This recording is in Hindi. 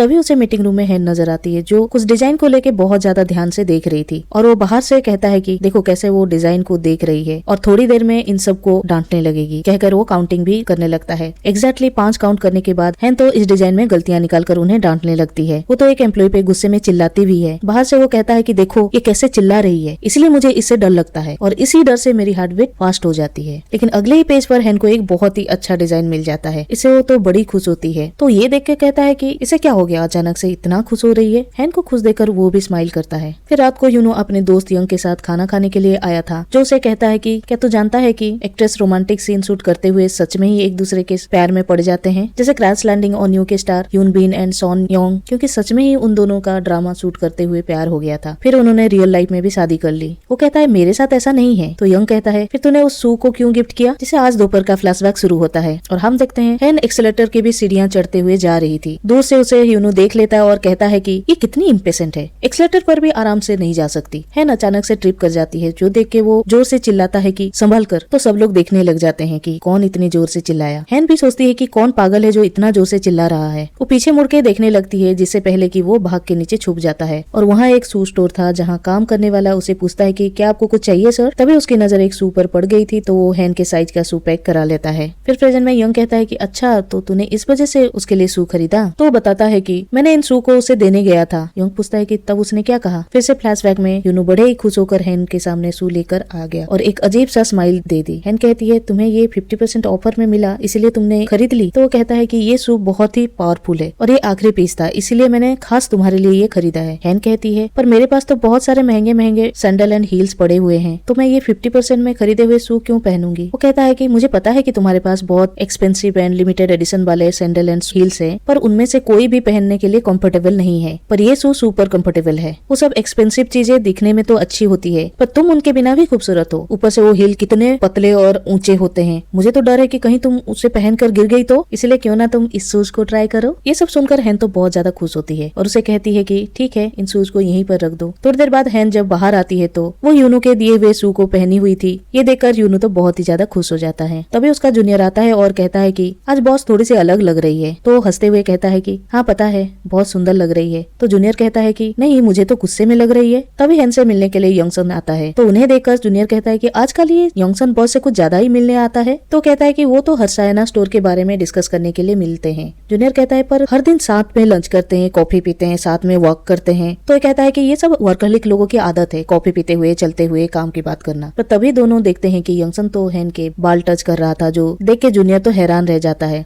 तभी उसे मीटिंग रूम में हैन नजर आती है जो कुछ डिजाइन को लेके बहुत ज्यादा ध्यान से देख रही थी और वो बाहर से कहता है कि देखो कैसे वो डिजाइन को देख रही है और थोड़ी देर में इन सबको डांटने लगेगी, कहकर वो काउंटिंग भी करने लगता है। एग्जैक्टली 5 काउंट करने के बाद हैन तो इस डिजाइन में गलतियां निकालकर उन्हें डांटने लगती है। वो तो एक एम्प्लॉय पे गुस्से में चिल्लाती भी है। बाहर से वो कहता है कि देखो ये कैसे चिल्ला रही है, इसलिए मुझे इससे डर लगता है और इसी डर से मेरी हार्ट बीट फास्ट हो जाती है। लेकिन अगले ही पेज पर हैन को एक बहुत ही अच्छा डिजाइन मिल जाता है। इससे वो तो बड़ी खुश होती है। तो ये देख के कहता है कि इसे क्या हो गया, अचानक से इतना खुश हो रही है। हैन को खुश देखकर वो भी स्माइल करता है। फिर रात को यूनो अपने दोस्त यंग के साथ खाना खाने के लिए आया था, जो उसे कहता है कि क्या तू जानता है कि एक्ट्रेस रोमांटिक सीन शूट करते हुए सच में ही एक दूसरे के प्यार में पड़ जाते हैं, जैसे क्रैश लैंडिंग ऑन यू के star Hyun Bin and Son योंग, क्योंकि सच में ही उन दोनों का ड्रामा शूट करते हुए प्यार हो गया था। फिर उन्होंने रियल लाइफ में भी शादी कर ली। वो कहता है मेरे साथ ऐसा नहीं है। तो यंग कहता है फिर तूने उस शू को क्यों गिफ्ट किया, जिसे आज दोपहर का फ्लैशबैक शुरू होता है और हम देखते हैं हैन एक्सेलेटर की भी सीढ़ियां चढ़ते हुए जा रही थी। दूर से उसे यूनो देख लेता है और कहता है कि ये कितनी इम्पेशेंट है, एक्सेलेटर पर भी आराम से नहीं जा सकती। हैन अचानक से ट्रिप कर जाती है, जो देख के वो जोर से चिल्लाता है कि संभल कर। तो सब लोग देखने लग जाते हैं कि कौन इतनी जोर से चिल्लाया। हैन भी सोचती है कि कौन पागल है जो इतना जोर से चिल्ला रहा है। वो पीछे मुड़ के देखने लगती है जिससे पहले कि वो भाग के नीचे छुप जाता है और वहाँ एक शू स्टोर था जहाँ काम करने वाला उसे पूछता है कि क्या आपको कुछ चाहिए सर। तभी उसकी नजर एक शू पर पड़ गई थी, तो वो हैन के साइज का शू पैक करा लेता है। फिर प्रेजेंट में यंग कहता है कि अच्छा तो तूने इस वजह से उसके लिए शू खरीदा। तो वो बताता है कि मैंने इन शू को उसे देने गया था। यंग पूछता है कि तब उसने क्या कहा। फिर से फ्लैशबैक में यूनो बड़े ही खुश होकर हैन के सामने शू लेकर आ गया और एक अजीब सा स्माइल दे दी। हैन कहती है तुम्हें ये 50% ऑफर में मिला इसलिए तुमने खरीद ली। तो वो कहता है कि ये शू बहुत ही पावरफुल है और ये आखिरी पीस था, इसीलिए मैंने खास तुम्हारे लिए ये खरीदा है। हैन कहती है पर मेरे पास तो बहुत सारे महंगे महंगे सैंडल एंड हील्स पड़े हुए हैं, तो मैं ये 50% में खरीदे हुए शू क्यों पहनूंगी। वो कहता है कि मुझे पता है कि तुम्हारे पास बहुत एक्सपेंसिव एंड लिमिटेड एडिशन वाले सैंडल एंड हील्स हैं, पर उनमें से कोई भी पहनने के लिए कंफर्टेबल नहीं है, पर ये शू सुपर कंफर्टेबल है। वो सब एक्सपेंसिव चीजें दिखने में तो अच्छी होती है, पर तुम उनके बिना भी खूबसूरत हो। ऊपर से वो हील कितने पतले और ऊंचे होते हैं, मुझे तो डर है कि कहीं तुम उसे पहनकर गिर गई तो, इसलिए क्यों ना तुम इस शूज को ट्राई करो। ये सब सुनकर हैन तो बहुत ज्यादा खुश होती है और उसे कहती है कि ठीक है इन शूज को यहीं पर रख दो। थोड़ी देर बाद हैन जब बाहर आती है तो वो यूनो के दिए हुए शू को पहनी हुई थी। ये देखकर यूनो तो बहुत ही ज्यादा खुश हो जाता है। तभी उसका जूनियर आता है और कहता है कि आज बॉस थोड़ी सी अलग लग रही है। तो हंसते हुए कहता है कि हाँ पता है बहुत सुंदर लग रही है। तो जूनियर कहता है कि नहीं मुझे तो गुस्से में लग रही है। तभी हैन से मिलने के लिए यंगसन आता है, तो उन्हें देखकर जूनियर कहता है कि आजकल ये यंगसन बॉस से कुछ ज्यादा ही मिलने आता है। तो कहता है कि वो तो हर्षायना स्टोर के बारे में डिस्कस करने के लिए मिलते हैं। जूनियर कहता है पर हर दिन साथ में लंच करते हैं, कॉफी पीते हैं, साथ में वॉक करते हैं। तो कहता है कि ये सब वर्कहॉलिक लोगों की आदत है, कॉफी पीते हुए चलते हुए काम की बात करना। पर तभी दोनों देखते हैं कि यंगसन तो हैन के बाल टच कर रहा था, जो देख के जूनियर तो हैरान रह जाता है।